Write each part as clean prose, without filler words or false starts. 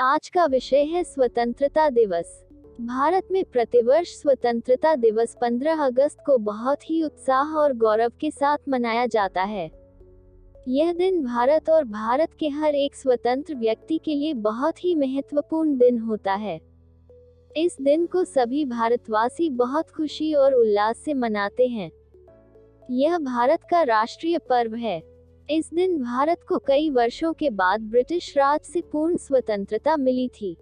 आज का विषय है स्वतंत्रता दिवस। भारत में प्रतिवर्ष स्वतंत्रता दिवस 15 अगस्त को बहुत ही उत्साह और गौरव के साथ मनाया जाता है। यह दिन भारत और भारत के हर एक स्वतंत्र व्यक्ति के लिए बहुत ही महत्वपूर्ण दिन होता है। इस दिन को सभी भारतवासी बहुत खुशी और उल्लास से मनाते हैं। यह भारत का राष्ट्रीय पर्व है। इस दिन भारत को कई वर्षों के बाद ब्रिटिश राज से पूर्ण स्वतंत्रता मिली थी।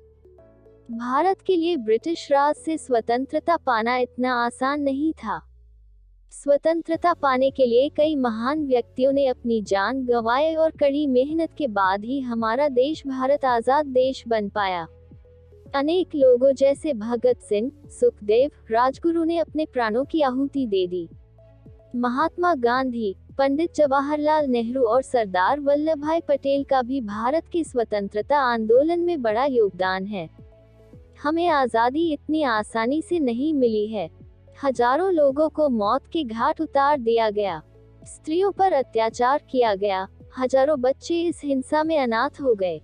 भारत के लिए ब्रिटिश राज से स्वतंत्रता पाना इतना आसान नहीं था। स्वतंत्रता पाने के लिए कई महान व्यक्तियों ने अपनी जान गंवाई और कड़ी मेहनत के बाद ही हमारा देश भारत आजाद देश बन पाया। अनेक लोगों जैसे भगत सिंह, सुखदेव, राजगुरु ने अपने प्राणों की आहुति दे दी। महात्मा गांधी, पंडित जवाहरलाल नेहरू और सरदार वल्लभ भाई पटेल का भी भारत के स्वतंत्रता आंदोलन में बड़ा योगदान है। हमें आज़ादी इतनी आसानी से नहीं मिली है। हजारों लोगों को मौत के घाट उतार दिया गया, स्त्रियों पर अत्याचार किया गया, हजारों बच्चे इस हिंसा में अनाथ हो गए।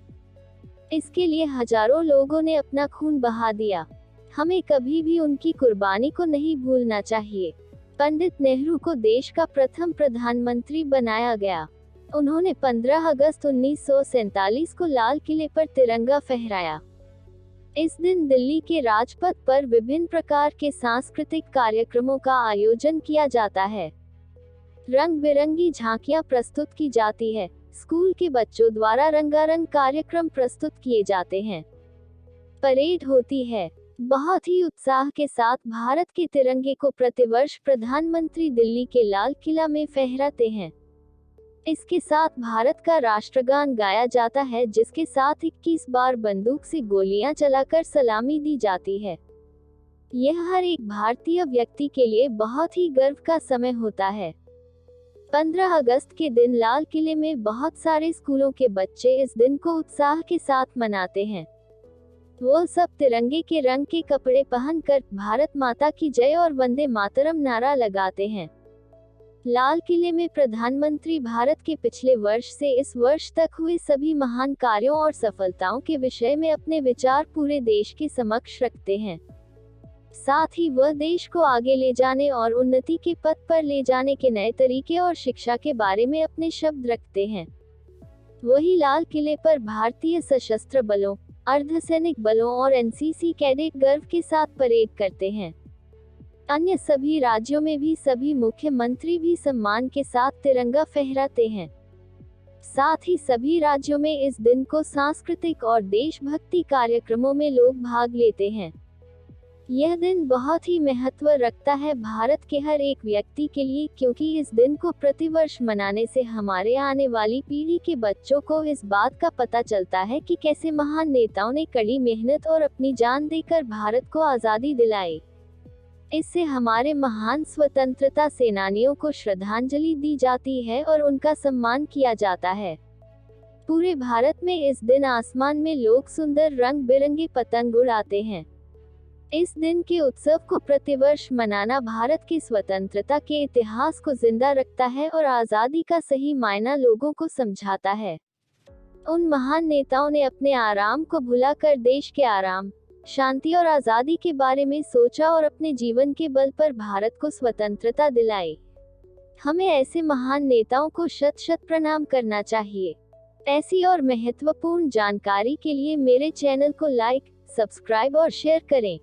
इसके लिए हजारों लोगों ने अपना खून बहा दिया। हमें कभी भी उनकी कुर्बानी को नहीं भूलना चाहिए। पंडित नेहरू को देश का प्रथम प्रधानमंत्री बनाया गया। उन्होंने 15 अगस्त 1947 को लाल किले पर तिरंगा फहराया। इस दिन दिल्ली के राजपथ पर विभिन्न प्रकार के सांस्कृतिक कार्यक्रमों का आयोजन किया जाता है। रंग बिरंगी झांकियां प्रस्तुत की जाती है। स्कूल के बच्चों द्वारा रंगारंग कार्यक्रम प्रस्तुत किए जाते हैं। परेड होती है। बहुत ही उत्साह के साथ भारत के तिरंगे को प्रतिवर्ष प्रधानमंत्री दिल्ली के लाल किला में फहराते हैं। इसके साथ भारत का राष्ट्रगान गाया जाता है, जिसके साथ 21 बार बंदूक से गोलियां चलाकर सलामी दी जाती है। यह हर एक भारतीय व्यक्ति के लिए बहुत ही गर्व का समय होता है। 15 अगस्त के दिन लाल किले में बहुत सारे स्कूलों के बच्चे इस दिन को उत्साह के साथ मनाते हैं। वो सब तिरंगे के रंग के कपड़े पहनकर भारत माता की जय और वंदे मातरम नारा लगाते हैं। लाल किले में प्रधानमंत्री भारत के पिछले वर्ष से इस वर्ष तक हुए सभी महान कार्यों और सफलताओं के विषय में अपने विचार पूरे देश के समक्ष रखते हैं। साथ ही वह देश को आगे ले जाने और उन्नति के पथ पर ले जाने के नए तरीके और शिक्षा के बारे में अपने शब्द रखते हैं। वही लाल किले पर भारतीय सशस्त्र बलों, अर्धसैनिक बलों और एनसीसी कैडेट गर्व के साथ परेड करते हैं। अन्य सभी राज्यों में भी सभी मुख्यमंत्री भी सम्मान के साथ तिरंगा फहराते हैं। साथ ही सभी राज्यों में इस दिन को सांस्कृतिक और देशभक्ति कार्यक्रमों में लोग भाग लेते हैं। यह दिन बहुत ही महत्व रखता है भारत के हर एक व्यक्ति के लिए, क्योंकि इस दिन को प्रतिवर्ष मनाने से हमारे आने वाली पीढ़ी के बच्चों को इस बात का पता चलता है कि कैसे महान नेताओं ने कड़ी मेहनत और अपनी जान देकर भारत को आज़ादी दिलाई। इससे हमारे महान स्वतंत्रता सेनानियों को श्रद्धांजलि दी जाती है और उनका सम्मान किया जाता है। पूरे भारत में इस दिन आसमान में लोग सुंदर रंग बिरंगे पतंग उड़ाते हैं। इस दिन के उत्सव को प्रतिवर्ष मनाना भारत की स्वतंत्रता के इतिहास को जिंदा रखता है और आज़ादी का सही मायना लोगों को समझाता है। उन महान नेताओं ने अपने आराम को भुलाकर देश के आराम, शांति और आज़ादी के बारे में सोचा और अपने जीवन के बल पर भारत को स्वतंत्रता दिलाई। हमें ऐसे महान नेताओं को शत शत प्रणाम करना चाहिए। ऐसी और महत्वपूर्ण जानकारी के लिए मेरे चैनल को लाइक, सब्सक्राइब और शेयर करें।